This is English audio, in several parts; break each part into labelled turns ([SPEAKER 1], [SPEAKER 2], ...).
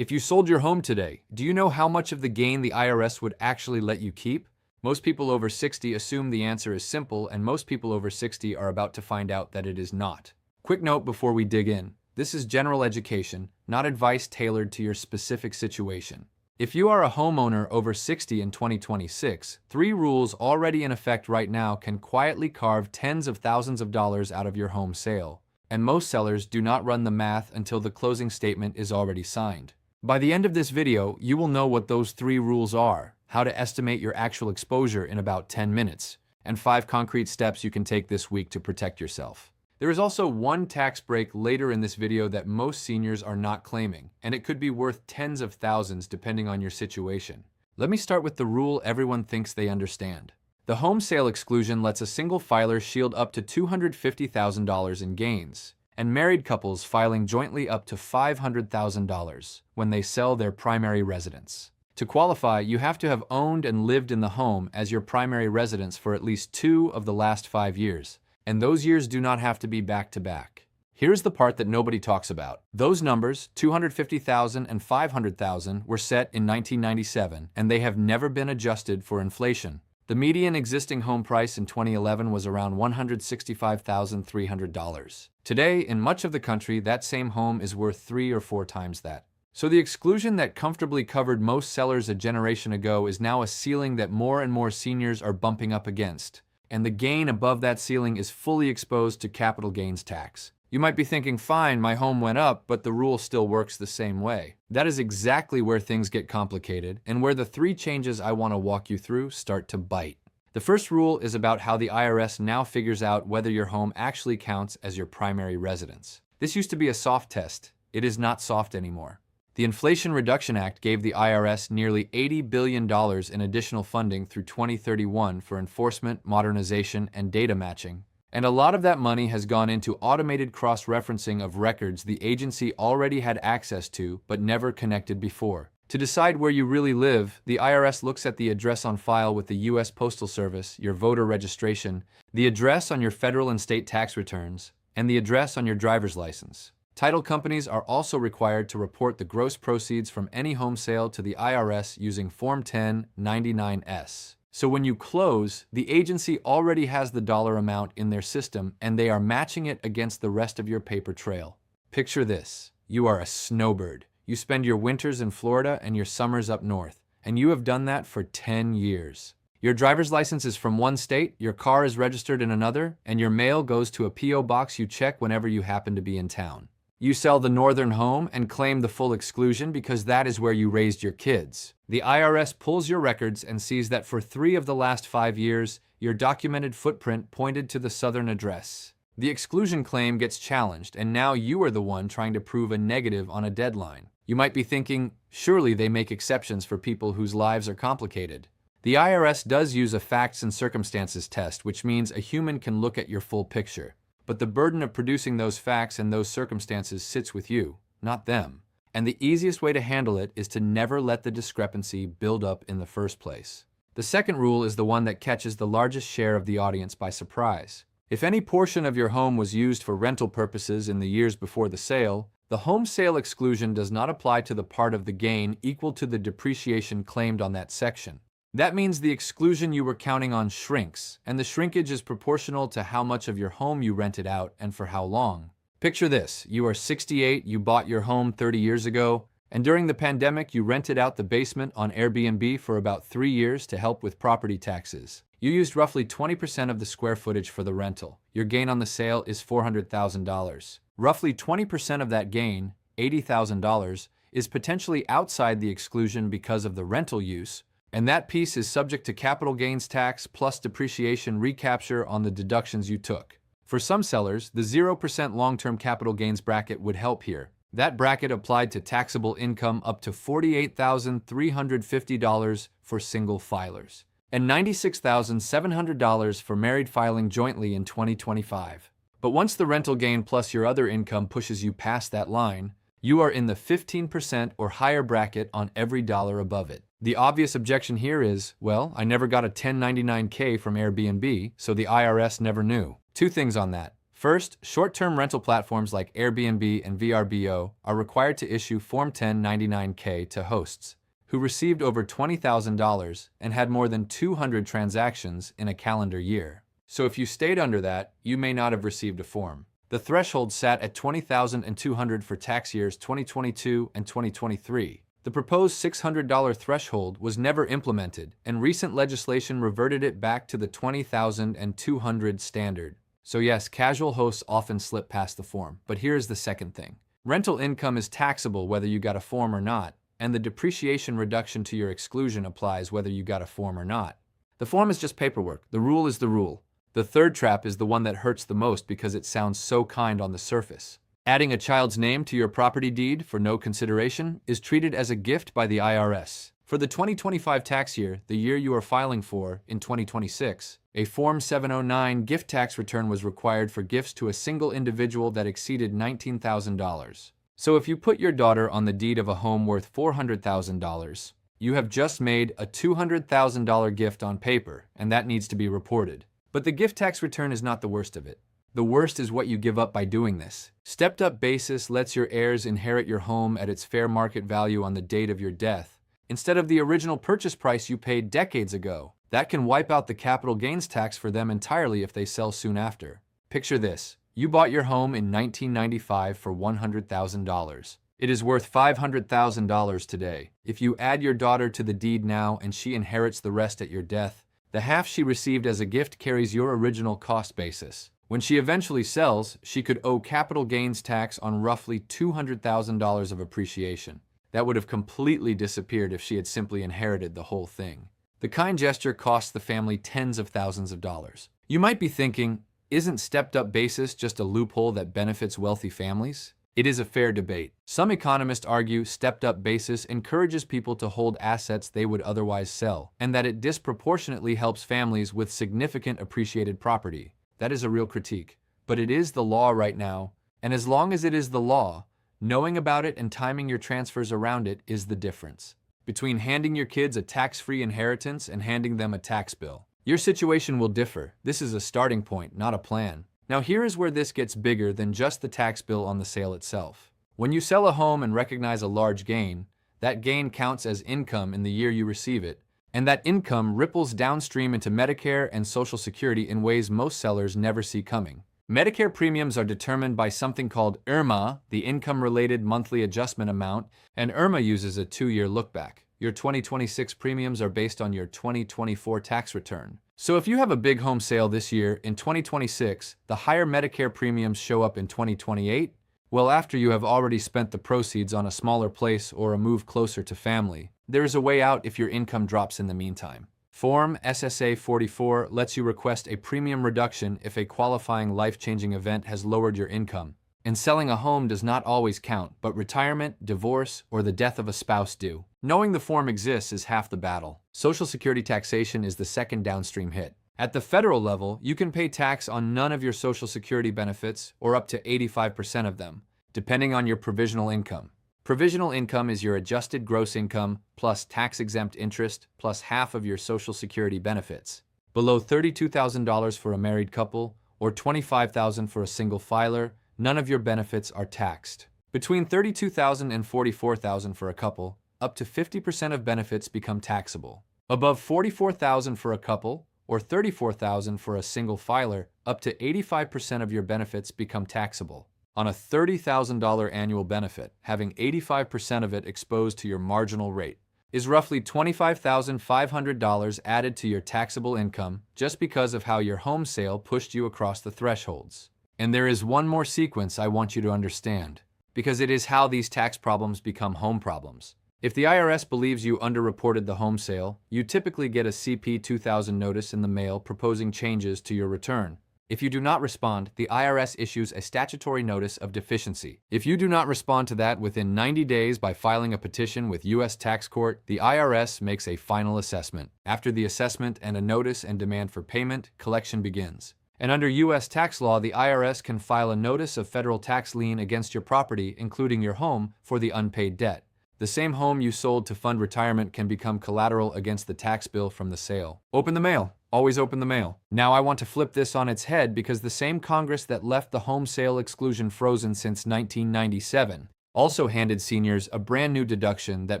[SPEAKER 1] If you sold your home today, do you know how much of the gain the IRS would actually let you keep? Most people over 60 assume the answer is simple, and most people over 60 are about to find out that it is not. Quick note before we dig in. This is general education, not advice tailored to your specific situation. If you are a homeowner over 60 in 2026, 3 rules already in effect right now can quietly carve tens of thousands of dollars out of your home sale. And most sellers do not run the math until the closing statement is already signed. By the end of this video, you will know what those 3 rules are, how to estimate your actual exposure in about 10 minutes, and 5 concrete steps you can take this week to protect yourself. There is also one tax break later in this video that most seniors are not claiming, and it could be worth tens of thousands depending on your situation. Let me start with the rule everyone thinks they understand. The home sale exclusion lets a single filer shield up to $250,000 in gains, and married couples filing jointly up to $500,000 when they sell their primary residence. To qualify, you have to have owned and lived in the home as your primary residence for at least 2 of the last 5 years, and those years do not have to be back-to-back. Here's the part that nobody talks about. Those numbers, $250,000 and $500,000, were set in 1997, and they have never been adjusted for inflation. The median existing home price in 2011 was around $165,300. Today, in much of the country, that same home is worth 3 or 4 times that. So the exclusion that comfortably covered most sellers a generation ago is now a ceiling that more and more seniors are bumping up against, and the gain above that ceiling is fully exposed to capital gains tax. You might be thinking, fine, my home went up, but the rule still works the same way. That is exactly where things get complicated, and where the 3 changes I want to walk you through start to bite. The first rule is about how the IRS now figures out whether your home actually counts as your primary residence. This used to be a soft test. It is not soft anymore. The Inflation Reduction Act gave the IRS nearly $80 billion in additional funding through 2031 for enforcement, modernization, and data matching. And a lot of that money has gone into automated cross-referencing of records the agency already had access to but never connected before. To decide where you really live, the IRS looks at the address on file with the U.S. Postal Service, your voter registration, the address on your federal and state tax returns, and the address on your driver's license. Title companies are also required to report the gross proceeds from any home sale to the IRS using Form 1099-S. So when you close, the agency already has the dollar amount in their system, and they are matching it against the rest of your paper trail. Picture this. You are a snowbird. You spend your winters in Florida and your summers up north, and you have done that for 10 years. Your driver's license is from one state, your car is registered in another, and your mail goes to a P.O. box you check whenever you happen to be in town. You sell the northern home and claim the full exclusion because that is where you raised your kids. The IRS pulls your records and sees that for 3 of the last 5 years, your documented footprint pointed to the southern address. The exclusion claim gets challenged, and now you are the one trying to prove a negative on a deadline. You might be thinking, surely they make exceptions for people whose lives are complicated. The IRS does use a facts and circumstances test, which means a human can look at your full picture. But the burden of producing those facts and those circumstances sits with you, not them. And the easiest way to handle it is to never let the discrepancy build up in the first place. The second rule is the one that catches the largest share of the audience by surprise. If any portion of your home was used for rental purposes in the years before the sale, the home sale exclusion does not apply to the part of the gain equal to the depreciation claimed on that section. That means the exclusion you were counting on shrinks, and the shrinkage is proportional to how much of your home you rented out and for how long. Picture this. You are 68, you bought your home 30 years ago, and during the pandemic you rented out the basement on Airbnb for about 3 years to help with property taxes. You used roughly 20% of the square footage for the rental. Your gain on the sale is $400,000. Roughly 20% of that gain, $80,000, is potentially outside the exclusion because of the rental use, and that piece is subject to capital gains tax plus depreciation recapture on the deductions you took. For some sellers, the 0% long-term capital gains bracket would help here. That bracket applied to taxable income up to $48,350 for single filers, and $96,700 for married filing jointly in 2025. But once the rental gain plus your other income pushes you past that line, you are in the 15% or higher bracket on every dollar above it. The obvious objection here is, well, I never got a 1099-K from Airbnb, so the IRS never knew. 2 things on that. First, short-term rental platforms like Airbnb and VRBO are required to issue Form 1099-K to hosts who received over $20,000 and had more than 200 transactions in a calendar year. So if you stayed under that, you may not have received a form. The threshold sat at $20,200 for tax years 2022 and 2023. The proposed $600 threshold was never implemented, and recent legislation reverted it back to the $20,200 standard. So yes, casual hosts often slip past the form, but here's the second thing. Rental income is taxable whether you got a form or not, and the depreciation reduction to your exclusion applies whether you got a form or not. The form is just paperwork. The rule is the rule. The third trap is the one that hurts the most because it sounds so kind on the surface. Adding a child's name to your property deed for no consideration is treated as a gift by the IRS. For the 2025 tax year, the year you are filing for, in 2026, a Form 709 gift tax return was required for gifts to a single individual that exceeded $19,000. So if you put your daughter on the deed of a home worth $400,000, you have just made a $200,000 gift on paper, and that needs to be reported. But the gift tax return is not the worst of it. The worst is what you give up by doing this. Stepped-up basis lets your heirs inherit your home at its fair market value on the date of your death, instead of the original purchase price you paid decades ago. That can wipe out the capital gains tax for them entirely if they sell soon after. Picture this. You bought your home in 1995 for $100,000. It is worth $500,000 today. If you add your daughter to the deed now and she inherits the rest at your death, the half she received as a gift carries your original cost basis. When she eventually sells, she could owe capital gains tax on roughly $200,000 of appreciation. That would have completely disappeared if she had simply inherited the whole thing. The kind gesture costs the family tens of thousands of dollars. You might be thinking, isn't stepped-up basis just a loophole that benefits wealthy families? It is a fair debate. Some economists argue stepped-up basis encourages people to hold assets they would otherwise sell, and that it disproportionately helps families with significant appreciated property. That is a real critique. But it is the law right now, and as long as it is the law, knowing about it and timing your transfers around it is the difference between handing your kids a tax-free inheritance and handing them a tax bill. Your situation will differ. This is a starting point, not a plan. Now here is where this gets bigger than just the tax bill on the sale itself. When you sell a home and recognize a large gain, that gain counts as income in the year you receive it, and that income ripples downstream into Medicare and Social Security in ways most sellers never see coming. Medicare premiums are determined by something called IRMAA, the income-related monthly adjustment amount, and IRMAA uses a 2-year look-back. Your 2026 premiums are based on your 2024 tax return. So if you have a big home sale this year, in 2026, the higher Medicare premiums show up in 2028? Well, after you have already spent the proceeds on a smaller place or a move closer to family. There is a way out if your income drops in the meantime. Form SSA 44 lets you request a premium reduction if a qualifying life-changing event has lowered your income. And selling a home does not always count, but retirement, divorce, or the death of a spouse do. Knowing the form exists is half the battle. Social Security taxation is the second downstream hit. At the federal level, you can pay tax on none of your Social Security benefits or up to 85% of them, depending on your provisional income. Provisional income is your adjusted gross income plus tax-exempt interest plus half of your Social Security benefits. Below $32,000 for a married couple or $25,000 for a single filer, none of your benefits are taxed. Between $32,000 and $44,000 for a couple, up to 50% of benefits become taxable. Above $44,000 for a couple or $34,000 for a single filer, up to 85% of your benefits become taxable. On a $30,000 annual benefit, having 85% of it exposed to your marginal rate is roughly $25,500 added to your taxable income just because of how your home sale pushed you across the thresholds. And there is one more sequence I want you to understand, because it is how these tax problems become home problems. If the IRS believes you underreported the home sale, you typically get a CP 2000 notice in the mail proposing changes to your return. If you do not respond, the IRS issues a statutory notice of deficiency. If you do not respond to that within 90 days by filing a petition with U.S. Tax Court, the IRS makes a final assessment. After the assessment and a notice and demand for payment, collection begins. And under U.S. tax law, the IRS can file a notice of federal tax lien against your property, including your home, for the unpaid debt. The same home you sold to fund retirement can become collateral against the tax bill from the sale. Open the mail. Always open the mail. Now I want to flip this on its head because the same Congress that left the home sale exclusion frozen since 1997 also handed seniors a brand new deduction that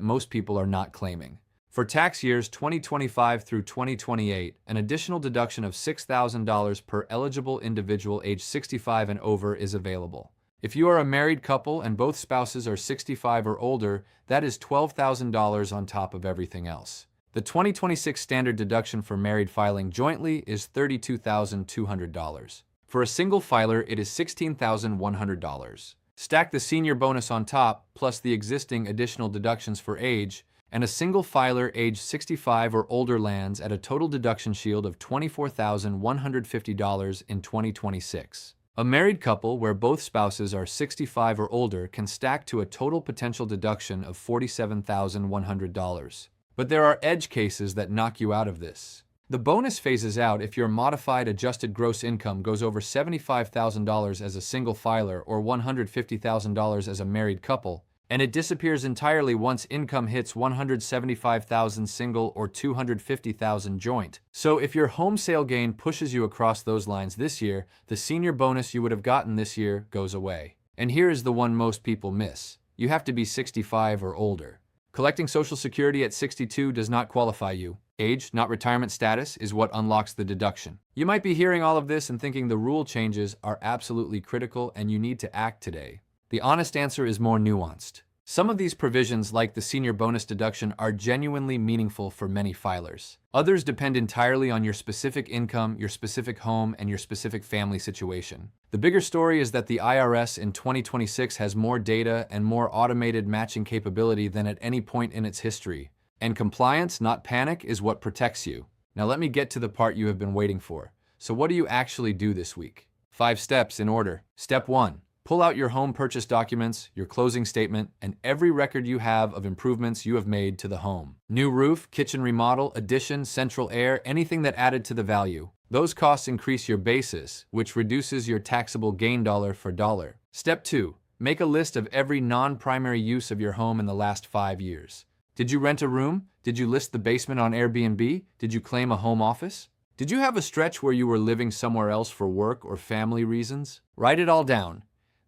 [SPEAKER 1] most people are not claiming. For tax years 2025 through 2028, an additional deduction of $6,000 per eligible individual age 65 and over is available. If you are a married couple and both spouses are 65 or older, that is $12,000 on top of everything else. The 2026 standard deduction for married filing jointly is $32,200. For a single filer, it is $16,100. Stack the senior bonus on top, plus the existing additional deductions for age, and a single filer age 65 or older lands at a total deduction shield of $24,150 in 2026. A married couple where both spouses are 65 or older can stack to a total potential deduction of $47,100. But there are edge cases that knock you out of this. The bonus phases out if your modified adjusted gross income goes over $75,000 as a single filer or $150,000 as a married couple, and it disappears entirely once income hits $175,000 single or $250,000 joint. So if your home sale gain pushes you across those lines this year, the senior bonus you would have gotten this year goes away. And here is the one most people miss. You have to be 65 or older. Collecting Social Security at 62 does not qualify you. Age, not retirement status, is what unlocks the deduction. You might be hearing all of this and thinking the rule changes are absolutely critical and you need to act today. The honest answer is more nuanced. Some of these provisions, like the senior bonus deduction, are genuinely meaningful for many filers. Others depend entirely on your specific income, your specific home, and your specific family situation. The bigger story is that the IRS in 2026 has more data and more automated matching capability than at any point in its history. And compliance, not panic, is what protects you. Now let me get to the part you have been waiting for. So what do you actually do this week? 5 steps in order. Step 1. Pull out your home purchase documents, your closing statement, and every record you have of improvements you have made to the home. New roof, kitchen remodel, addition, central air, anything that added to the value. Those costs increase your basis, which reduces your taxable gain dollar for dollar. Step 2. Make a list of every non-primary use of your home in the last 5 years. Did you rent a room? Did you list the basement on Airbnb? Did you claim a home office? Did you have a stretch where you were living somewhere else for work or family reasons? Write it all down.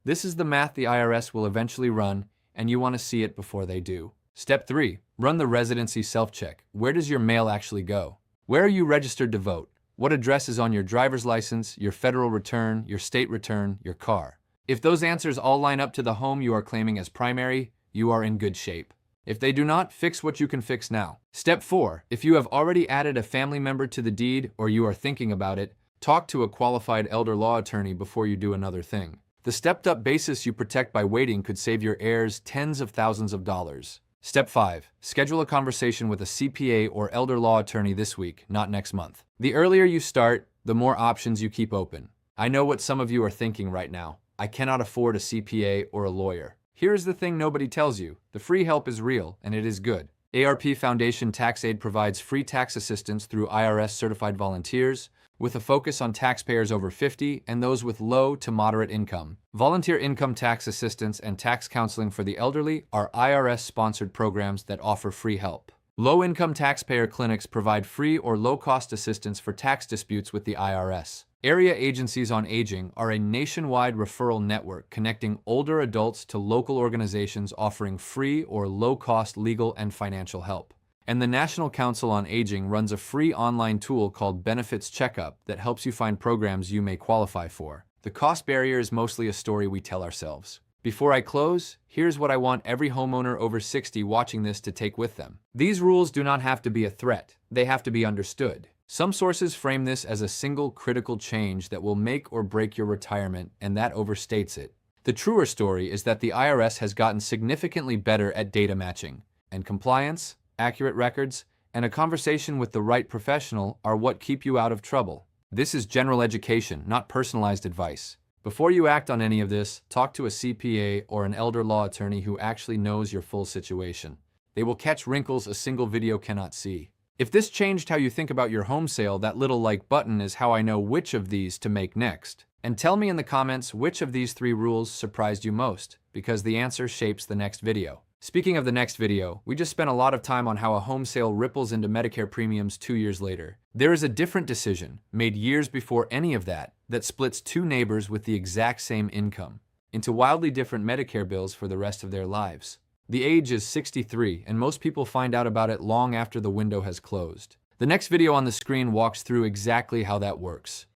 [SPEAKER 1] This is the math the IRS will eventually run, and you want to see it before they do. Step 3. Run the residency self-check. Where does your mail actually go? Where are you registered to vote? What address is on your driver's license, your federal return, your state return, your car? If those answers all line up to the home you are claiming as primary, you are in good shape. If they do not, fix what you can fix now. Step 4. If you have already added a family member to the deed or you are thinking about it, talk to a qualified elder law attorney before you do another thing. The stepped-up basis you protect by waiting could save your heirs tens of thousands of dollars. Step 5. Schedule a conversation with a CPA or elder law attorney this week, not next month. The earlier you start, the more options you keep open. I know what some of you are thinking right now. I cannot afford a CPA or a lawyer. Here is the thing nobody tells you. The free help is real, and it is good. ARP Foundation Tax Aid provides free tax assistance through IRS certified volunteers, with a focus on taxpayers over 50 and those with low to moderate income. Volunteer income tax assistance and tax counseling for the elderly are IRS-sponsored programs that offer free help. Low-income taxpayer clinics provide free or low-cost assistance for tax disputes with the IRS. Area Agencies on Aging are a nationwide referral network connecting older adults to local organizations offering free or low-cost legal and financial help. And the National Council on Aging runs a free online tool called Benefits Checkup that helps you find programs you may qualify for. The cost barrier is mostly a story we tell ourselves. Before I close, here's what I want every homeowner over 60 watching this to take with them. These rules do not have to be a threat. They have to be understood. Some sources frame this as a single critical change that will make or break your retirement, and that overstates it. The truer story is that the IRS has gotten significantly better at data matching, and compliance, accurate records, and a conversation with the right professional are what keep you out of trouble. This is general education, not personalized advice. Before you act on any of this, talk to a CPA or an elder law attorney who actually knows your full situation. They will catch wrinkles a single video cannot see. If this changed how you think about your home sale, that little like button is how I know which of these to make next. And tell me in the comments which of these 3 rules surprised you most, because the answer shapes the next video. Speaking of the next video, we just spent a lot of time on how a home sale ripples into Medicare premiums 2 years later. There is a different decision, made years before any of that, that splits two neighbors with the exact same income into wildly different Medicare bills for the rest of their lives. The age is 63, and most people find out about it long after the window has closed. The next video on the screen walks through exactly how that works.